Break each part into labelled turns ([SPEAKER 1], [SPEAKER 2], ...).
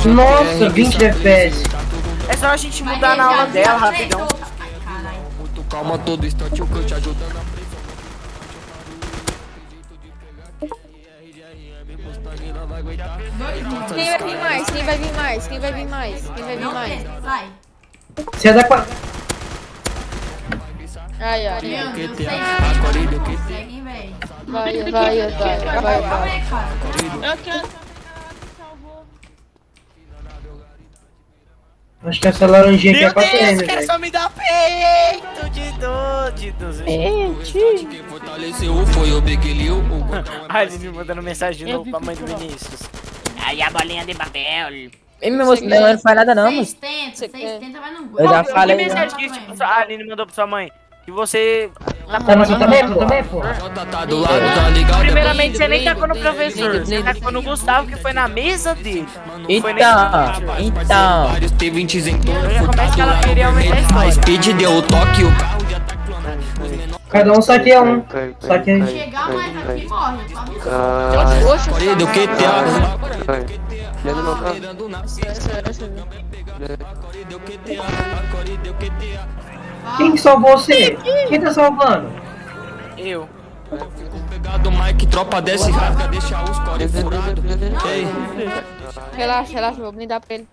[SPEAKER 1] Nossa, 20 FPS.
[SPEAKER 2] É só a gente mudar na aula dela rapidão.
[SPEAKER 3] Muito calma todo instante, o que eu te ajudando a
[SPEAKER 4] Quem vai vir mais? Quem vai vir mais? Quem vai vir mais? Quem vai vir mais?
[SPEAKER 5] Sai.
[SPEAKER 1] Você é da quadra.
[SPEAKER 4] Ai, ai.
[SPEAKER 5] Meu Deus,
[SPEAKER 3] GTA,
[SPEAKER 5] vocês
[SPEAKER 3] agora ele
[SPEAKER 5] não
[SPEAKER 3] que
[SPEAKER 5] conseguem, velho.
[SPEAKER 4] Vai.
[SPEAKER 5] Calma aí, cara.
[SPEAKER 4] Eu quero.
[SPEAKER 1] Acho que essa laranjinha aqui é
[SPEAKER 2] Meu
[SPEAKER 1] pra
[SPEAKER 2] Deus,
[SPEAKER 1] PM,
[SPEAKER 2] o cara
[SPEAKER 1] velho.
[SPEAKER 2] só me dá peito de doidos.
[SPEAKER 3] quem fortaleceu foi o Big Lil, o Gordão
[SPEAKER 2] A Aline mandando mensagem de novo pra mãe do Vinícius. Aí a bolinha de papel.
[SPEAKER 6] Ei, meu moço, não faz nada não, moço.
[SPEAKER 5] 600, mas não
[SPEAKER 6] Eu já
[SPEAKER 5] aguenta.
[SPEAKER 6] falei,
[SPEAKER 2] Que
[SPEAKER 6] né?
[SPEAKER 2] mensagem que tipo, a Aline mandou pra sua mãe? Que você...
[SPEAKER 1] Tá no seu também, pô?
[SPEAKER 3] Jota tá do lado, tá ligado?
[SPEAKER 2] Primeiramente, você nem tacou no professor. Você tacou no Gustavo, que foi na mesa dele. Não foi nem
[SPEAKER 6] Então.
[SPEAKER 3] Vários T20s em torno,
[SPEAKER 2] Já começa
[SPEAKER 3] furtado
[SPEAKER 2] que ela
[SPEAKER 3] lá
[SPEAKER 2] queria
[SPEAKER 3] no
[SPEAKER 2] aumentar a
[SPEAKER 3] vermelho. A
[SPEAKER 2] história.
[SPEAKER 3] Speed deu o toque, o carro de ataque clonado. Os menores
[SPEAKER 1] Cada um saqueia um. Saqueia.
[SPEAKER 5] Chegar mais aqui morre. Só me
[SPEAKER 4] Poxa,
[SPEAKER 3] Correio do QTA,
[SPEAKER 1] Quem que salvou você? Quem tá salvando?
[SPEAKER 2] Eu.
[SPEAKER 3] pegado, Mike, tropa desce, rasga, deixa os core furado. Ei,
[SPEAKER 4] relaxa, vou blindar pra ele.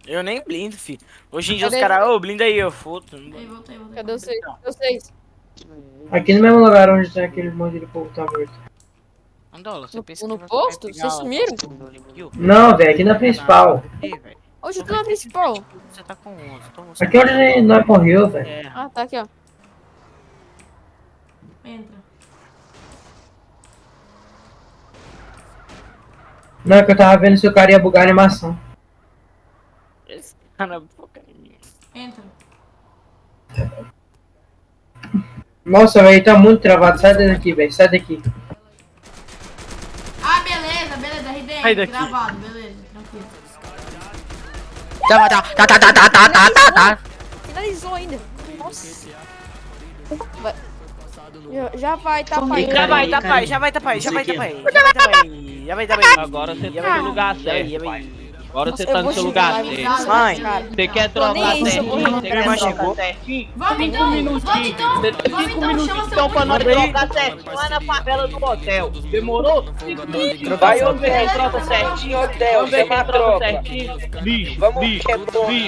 [SPEAKER 2] Eu nem blindo, filho. Hoje em dia os
[SPEAKER 4] Cadê
[SPEAKER 2] caras, ô, blinda aí, eu foto.
[SPEAKER 5] voltei.
[SPEAKER 4] Cadê vocês? Cadê vocês?
[SPEAKER 1] Aqui no mesmo lugar onde tem aquele monte de povo que tá morto.
[SPEAKER 2] Andola, você pensa
[SPEAKER 4] No
[SPEAKER 2] que você
[SPEAKER 4] posto?
[SPEAKER 2] vai pegar
[SPEAKER 4] Vocês sumiram?
[SPEAKER 1] Não, velho, aqui na principal.
[SPEAKER 2] Velho,
[SPEAKER 4] Hoje eu tô na principal.
[SPEAKER 2] você tá com 11, então você...
[SPEAKER 1] Aqui onde nós morreu, velho.
[SPEAKER 2] É,
[SPEAKER 4] Ah, tá aqui, ó.
[SPEAKER 5] Entra.
[SPEAKER 1] Não, é que eu tava vendo se o cara ia bugar a animação.
[SPEAKER 2] esse cara, porcaria.
[SPEAKER 5] Entra.
[SPEAKER 1] Nossa, velho, tá muito travado. Sai daqui, velho. Sai daqui.
[SPEAKER 5] Ah, beleza, RD.
[SPEAKER 2] Sai daqui.
[SPEAKER 5] Gravado, beleza, tranquilo.
[SPEAKER 6] Tá.
[SPEAKER 4] Finalizou ainda. Nossa. Vai. Já vai, tá pai.
[SPEAKER 2] Já vai, tá pai, já vai, tá pai, já vai, tá pai. Já vai, tá pai. Já vai, tá pai.
[SPEAKER 7] Agora você tá no lugar certo, pai. Agora você
[SPEAKER 4] Nossa,
[SPEAKER 7] tá
[SPEAKER 4] eu
[SPEAKER 7] no
[SPEAKER 4] vou
[SPEAKER 7] seu
[SPEAKER 4] xingar,
[SPEAKER 7] lugar
[SPEAKER 4] vai,
[SPEAKER 7] certo.
[SPEAKER 2] Mãe,
[SPEAKER 4] cara.
[SPEAKER 7] Você quer
[SPEAKER 4] Tô
[SPEAKER 7] trocar
[SPEAKER 4] nem isso, eu vou
[SPEAKER 7] certinho?
[SPEAKER 4] rir.
[SPEAKER 7] Você
[SPEAKER 2] Minha irmã
[SPEAKER 7] quer trocar
[SPEAKER 2] chegou.
[SPEAKER 7] certinho?
[SPEAKER 5] Vamos então,
[SPEAKER 7] Tem 5 minutos então pra nós trocar certinho lá na favela do hotel. Demorou? 5 minutos. Vai, vamos ver quem troca certinho, hotel. Vamos ver quem troca certinho. Bicho, bicho, bicho.